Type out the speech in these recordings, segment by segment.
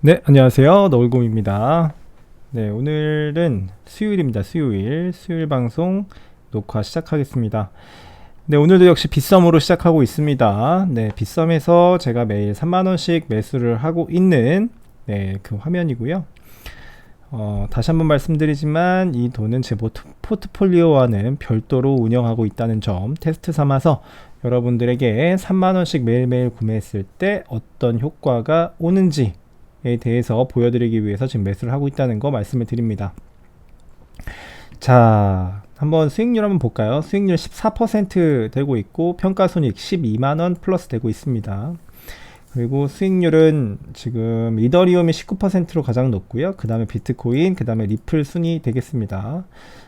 네, 안녕하세요. 너울곰입니다. 네, 오늘은 수요일입니다. 수요일 방송 녹화 시작하겠습니다. 네, 오늘도 역시 빗썸으로 시작하고 있습니다. 네, 빗썸에서 제가 매일 3만원씩 매수를 하고 있는 그 화면이고요. 다시 한번 말씀드리지만 이 돈은 제 포트폴리오와는 별도로 운영하고 있다는 점 테스트 삼아서 여러분들에게 3만원씩 매일매일 구매했을 때 어떤 효과가 오는지 에 대해서 보여드리기 위해서 지금 매수를 하고 있다는 거 말씀을 드립니다. 자, 한번 수익률 한번 볼까요? 수익률 14% 되고 있고 평가손익 12만원 플러스 되고 있습니다. 그리고 수익률은 지금 이더리움이 19%로 가장 높고요. 그 다음에 비트코인, 그 다음에 리플 순이 되겠습니다.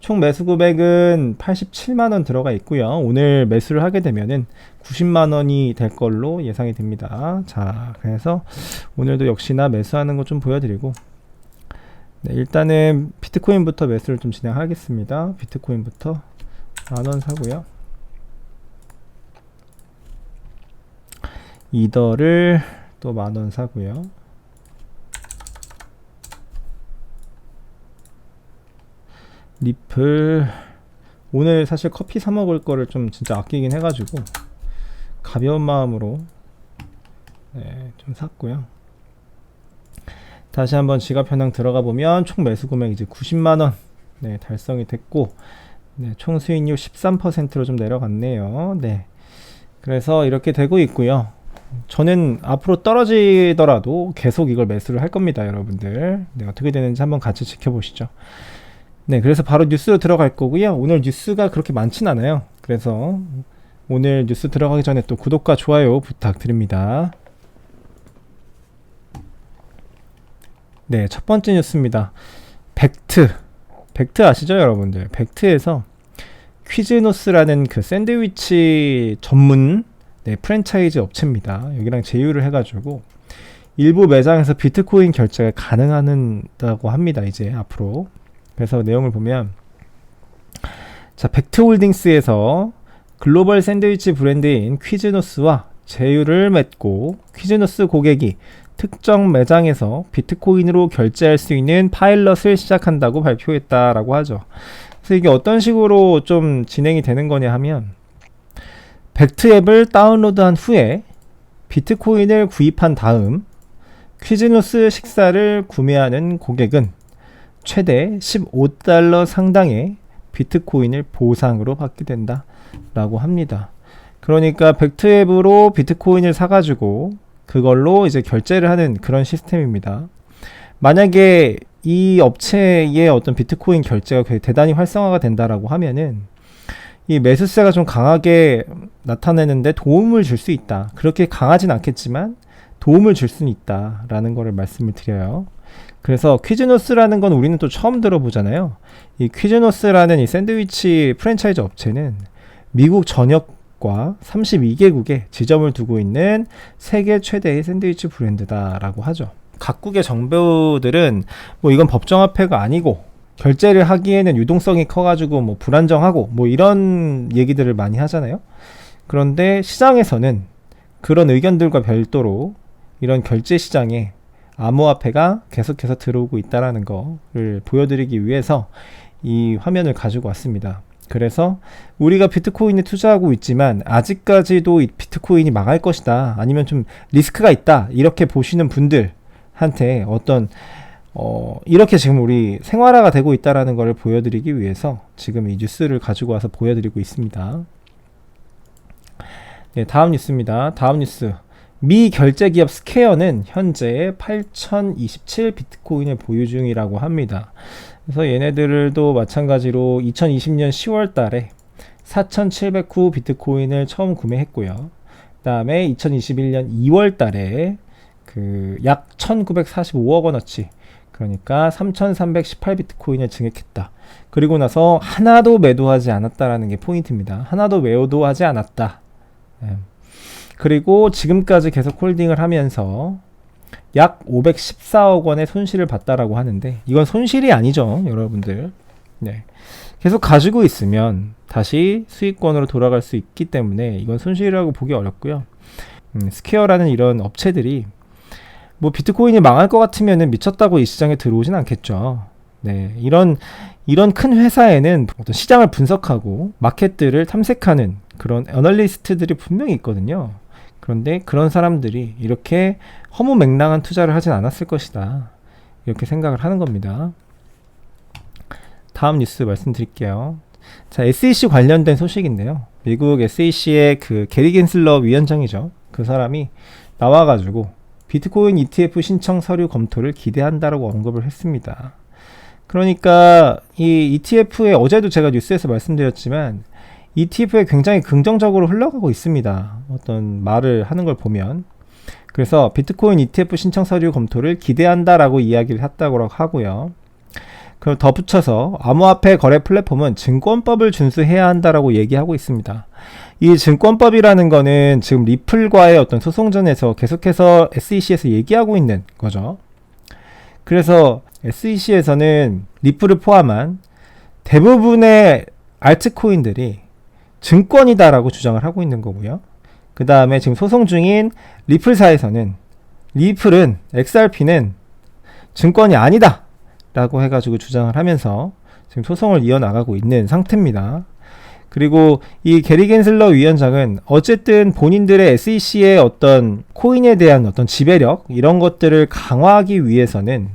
총 매수 금액은 87만원 들어가 있고요. 오늘 매수를 하게 되면은 90만원이 될 걸로 예상이 됩니다. 자, 그래서 오늘도 역시나 매수하는 거 좀 보여드리고, 네, 일단은 비트코인부터 매수를 좀 진행하겠습니다. 비트코인부터 만원 사고요. 이더를 또 만원 사고요. 리플 오늘 사실 커피 사 먹을 거를 좀 진짜 아끼긴 해가지고 가벼운 마음으로 좀 샀고요. 다시 한번 지갑 현황 들어가 보면 총 매수 금액 이제 90만원 달성이 됐고, 총 수익률 13%로 좀 내려갔네요. 그래서 이렇게 되고 있고요. 저는 앞으로 떨어지더라도 계속 이걸 매수를 할 겁니다, 여러분들. 어떻게 되는지 한번 같이 지켜보시죠. 그래서 바로 뉴스로 들어갈 거고요. 오늘 뉴스가 그렇게 많진 않아요. 그래서 오늘 뉴스 들어가기 전에 또 구독과 좋아요 부탁드립니다. 첫 번째 뉴스입니다. 벡트 아시죠, 여러분들? 벡트에서 퀴즈노스라는 그 샌드위치 전문 프랜차이즈 업체입니다. 여기랑 제휴를 해가지고 일부 매장에서 비트코인 결제가 가능하다고 합니다. 이제 앞으로. 그래서 내용을 보면, 자, 벡트홀딩스에서 글로벌 샌드위치 브랜드인 퀴즈노스와 제휴를 맺고 퀴즈노스 고객이 특정 매장에서 비트코인으로 결제할 수 있는 파일럿을 시작한다고 발표했다라고 하죠. 그래서 이게 어떤 식으로 좀 진행이 되는 거냐 하면, 벡트 앱을 다운로드한 후에 비트코인을 구입한 다음 퀴즈노스 식사를 구매하는 고객은 최대 15달러 상당의 비트코인을 보상으로 받게 된다 라고 합니다. 그러니까 벡트 앱으로 비트코인을 사가지고 그걸로 이제 결제를 하는 그런 시스템입니다. 만약에 이 업체의 어떤 비트코인 결제가 대단히 활성화가 된다라고 하면은 이 매수세가 좀 강하게 나타내는데 도움을 줄 수 있다. 그렇게 강하진 않겠지만 도움을 줄 수는 있다 라는 거를 말씀을 드려요. 그래서 퀴즈노스라는 건 우리는 또 처음 들어보잖아요. 이 퀴즈노스라는 이 샌드위치 프랜차이즈 업체는 미국 전역과 32개국에 지점을 두고 있는 세계 최대의 샌드위치 브랜드다라고 하죠. 각국의 정부들은 뭐 이건 법정화폐가 아니고 결제를 하기에는 유동성이 커가지고 뭐 불안정하고 뭐 이런 얘기들을 많이 하잖아요. 그런데 시장에서는 그런 의견들과 별도로 이런 결제 시장에 암호화폐가 계속해서 들어오고 있다는 거를 보여드리기 위해서 이 화면을 가지고 왔습니다. 그래서 우리가 비트코인에 투자하고 있지만 아직까지도 이 비트코인이 망할 것이다, 아니면 좀 리스크가 있다, 이렇게 보시는 분들한테 어떤 이렇게 지금 우리 생활화가 되고 있다는 것을 보여드리기 위해서 지금 이 뉴스를 가지고 와서 보여드리고 있습니다. 다음 뉴스입니다. 다음 뉴스. 미 결제 기업 스퀘어는 현재 8027 비트코인을 보유 중이라고 합니다. 그래서 얘네들도 마찬가지로 2020년 10월 달에 4709 비트코인을 처음 구매했고요. 그 다음에 2021년 2월 달에 그 약 1945억 원어치, 그러니까 3318 비트코인을 증액했다. 그리고 나서 하나도 매도하지 않았다라는 게 포인트입니다. 하나도 매도하지 않았다. 그리고 지금까지 계속 홀딩을 하면서 약 514억 원의 손실을 봤다라고 하는데, 이건 손실이 아니죠, 여러분들. 계속 가지고 있으면 다시 수익권으로 돌아갈 수 있기 때문에 이건 손실이라고 보기 어렵고요. 스퀘어라는 이런 업체들이 뭐 비트코인이 망할 것 같으면은 미쳤다고 이 시장에 들어오진 않겠죠. 네, 이런 큰 회사에는 어떤 시장을 분석하고 마켓들을 탐색하는 그런 애널리스트들이 분명히 있거든요. 그런데 그런 사람들이 이렇게 허무맹랑한 투자를 하진 않았을 것이다. 이렇게 생각을 하는 겁니다. 다음 뉴스 말씀드릴게요. 자, SEC 관련된 소식인데요. 미국 SEC의 그 게리 겐슬러 위원장이죠. 그 사람이 나와가지고 비트코인 ETF 신청 서류 검토를 기대한다라고 언급을 했습니다. 그러니까 이 ETF에 어제도 제가 뉴스에서 말씀드렸지만 ETF에 굉장히 긍정적으로 흘러가고 있습니다. 어떤 말을 하는 걸 보면. 그래서 비트코인 ETF 신청 서류 검토를 기대한다라고 이야기를 했다고 하고요. 그럼 덧붙여서 암호화폐 거래 플랫폼은 증권법을 준수해야 한다라고 얘기하고 있습니다. 이 증권법이라는 거는 지금 리플과의 어떤 소송전에서 계속해서 SEC에서 얘기하고 있는 거죠. 그래서 SEC에서는 리플을 포함한 대부분의 알트코인들이 증권이다라고 주장을 하고 있는 거고요. 그 다음에 지금 소송 중인 리플사에서는 리플은 XRP는 증권이 아니다 라고 해가지고 주장을 하면서 지금 소송을 이어나가고 있는 상태입니다. 그리고 이 게리 겐슬러 위원장은 어쨌든 본인들의 SEC의 어떤 코인에 대한 어떤 지배력 이런 것들을 강화하기 위해서는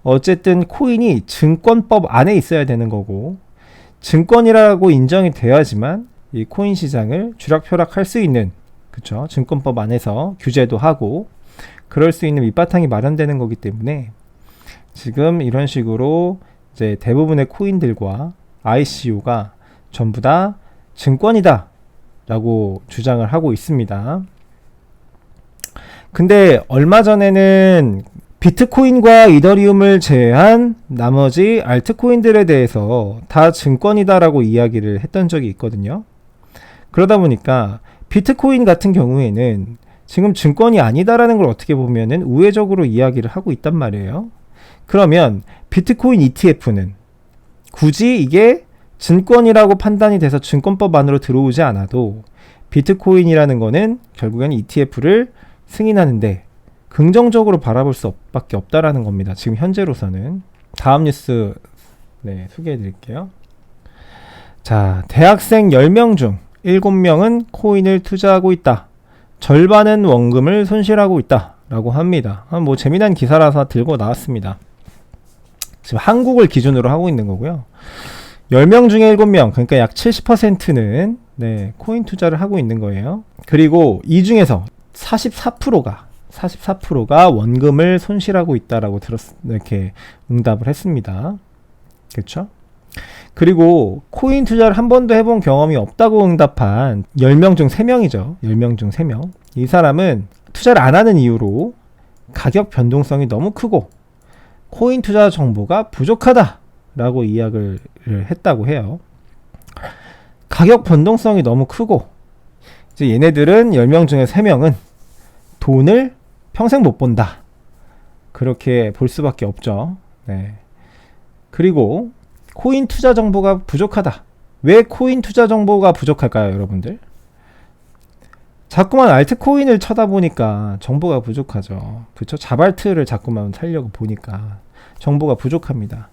어쨌든 코인이 증권법 안에 있어야 되는 거고 증권이라고 인정이 돼야지만 이 코인 시장을 쥐락펴락할 수 있는 그쵸? 증권법 안에서 규제도 하고 그럴 수 있는 밑바탕이 마련되는 거기 때문에 지금 이런 식으로 이제 대부분의 코인들과 ICO가 전부 다 증권이다 라고 주장을 하고 있습니다. 근데 얼마 전에는 비트코인과 이더리움을 제외한 나머지 알트코인들에 대해서 다 증권이다 라고 이야기를 했던 적이 있거든요. 그러다 보니까 비트코인 같은 경우에는 지금 증권이 아니다라는 걸 어떻게 보면은 우회적으로 이야기를 하고 있단 말이에요. 그러면 비트코인 ETF는 굳이 이게 증권이라고 판단이 돼서 증권법 안으로 들어오지 않아도 비트코인이라는 거는 결국엔 ETF를 승인하는데 긍정적으로 바라볼 수밖에 없다라는 겁니다. 지금 현재로서는. 다음 뉴스 소개해 드릴게요. 자, 대학생 10명 중 7명은 코인을 투자하고 있다. 절반은 원금을 손실하고 있다. 라고 합니다. 뭐 재미난 기사라서 들고 나왔습니다. 지금 한국을 기준으로 하고 있는 거고요. 10명 중에 7명, 그러니까 약 70%는 코인 투자를 하고 있는 거예요. 그리고 이 중에서 44%가 원금을 손실하고 있다라고 이렇게 응답을 했습니다. 그렇죠? 그리고 코인 투자를 한 번도 해본 경험이 없다고 응답한 10명 중 3명이죠. 10명 중 3명. 이 사람은 투자를 안 하는 이유로 가격 변동성이 너무 크고 코인 투자 정보가 부족하다라고 이야기를 했다고 해요. 가격 변동성이 너무 크고 이제 얘네들은 10명 중에 3명은 돈을 평생 못 본다. 그렇게 볼 수밖에 없죠. 그리고 코인 투자 정보가 부족하다. 왜 코인 투자 정보가 부족할까요, 여러분들? 자꾸만 알트코인을 쳐다보니까 정보가 부족하죠. 그렇죠? 자발트를 자꾸만 살려고 보니까 정보가 부족합니다.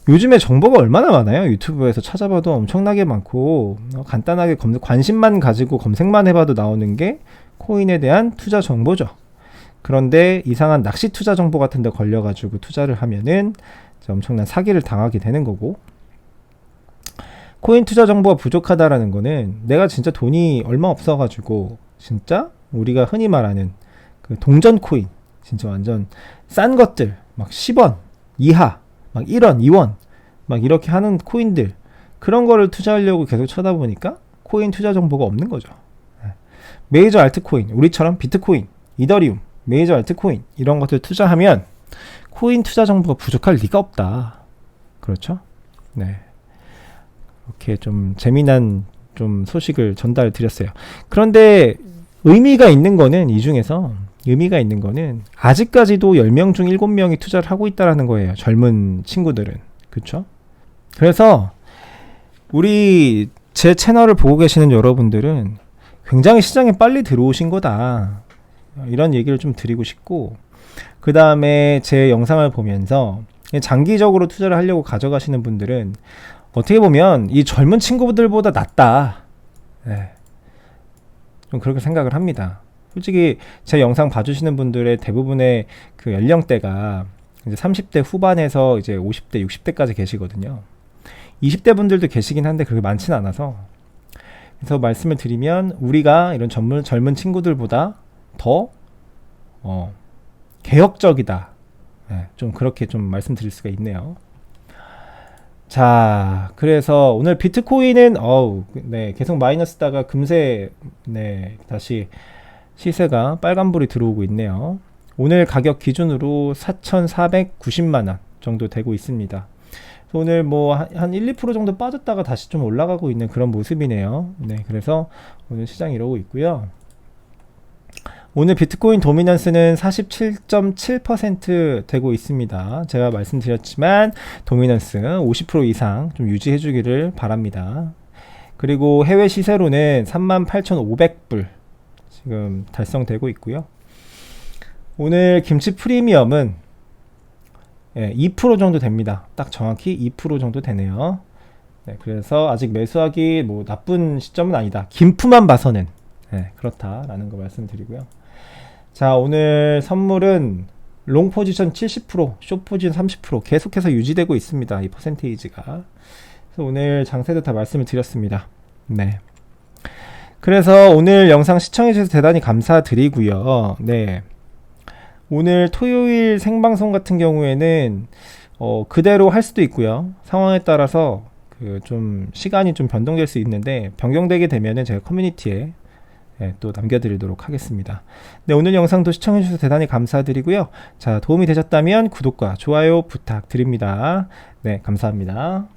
요즘에 정보가 얼마나 많아요? 유튜브에서 찾아봐도 엄청나게 많고 간단하게 관심만 가지고 검색만 해봐도 나오는 게 코인에 대한 투자 정보죠. 그런데 이상한 낚시 투자 정보 같은 데 걸려가지고 투자를 하면은 엄청난 사기를 당하게 되는 거고, 코인 투자 정보가 부족하다라는 거는 내가 진짜 돈이 얼마 없어가지고 진짜 우리가 흔히 말하는 그 동전 코인, 진짜 완전 싼 것들 막 10원 이하 막 1원 2원 막 이렇게 하는 코인들, 그런 거를 투자하려고 계속 쳐다보니까 코인 투자 정보가 없는 거죠. 메이저 알트코인, 우리처럼 비트코인, 이더리움, 메이저 알트코인 이런 것들 투자하면 코인 투자 정보가 부족할 리가 없다. 그렇죠? 이렇게 좀 재미난 좀 소식을 전달 드렸어요. 그런데 의미가 있는 거는, 이 중에서 의미가 있는 거는 아직까지도 10명 중 7명이 투자를 하고 있다라는 거예요. 젊은 친구들은. 그렇죠? 그래서 제 채널을 보고 계시는 여러분들은 굉장히 시장에 빨리 들어오신 거다. 이런 얘기를 좀 드리고 싶고, 그 다음에 제 영상을 보면서 장기적으로 투자를 하려고 가져가시는 분들은 어떻게 보면 이 젊은 친구들보다 낫다. 네. 좀 그렇게 생각을 합니다. 솔직히 제 영상 봐주시는 분들의 대부분의 그 연령대가 이제 30대 후반에서 이제 50대, 60대까지 계시거든요. 20대 분들도 계시긴 한데 그렇게 많지는 않아서, 그래서 말씀을 드리면 우리가 이런 젊은 친구들보다 더 개혁적이다. 네, 좀 그렇게 좀 말씀드릴 수가 있네요. 자, 그래서 오늘 비트코인은 네, 계속 마이너스다가 금세 네, 다시 시세가 빨간불이 들어오고 있네요. 오늘 가격 기준으로 4,490만 원 정도 되고 있습니다. 오늘 뭐 한 1, 2% 정도 빠졌다가 다시 좀 올라가고 있는 그런 모습이네요. 네, 그래서 오늘 시장 이러고 있고요. 오늘 비트코인 도미넌스는 47.7% 되고 있습니다. 제가 말씀드렸지만 도미넌스 50% 이상 좀 유지해 주기를 바랍니다. 그리고 해외 시세로는 38,500불 지금 달성되고 있고요. 오늘 김치 프리미엄은 2% 정도 됩니다. 딱 정확히 2% 정도 되네요. 네, 그래서 아직 매수하기 뭐 나쁜 시점은 아니다. 김프만 봐서는 그렇다라는 거 말씀드리고요. 자, 오늘 선물은 롱 포지션 70%, 숏 포지션 30% 계속해서 유지되고 있습니다. 이 퍼센테이지가. 그래서 오늘 장세도 다 말씀을 드렸습니다. 네. 그래서 오늘 영상 시청해주셔서 대단히 감사드리고요. 네. 오늘 토요일 생방송 같은 경우에는 그대로 할 수도 있고요. 상황에 따라서 그 좀 시간이 좀 변동될 수 있는데 변경되게 되면은 제가 커뮤니티에 또 남겨드리도록 하겠습니다. 네, 오늘 영상도 시청해주셔서 대단히 감사드리고요. 자, 도움이 되셨다면 구독과 좋아요 부탁드립니다. 네, 감사합니다.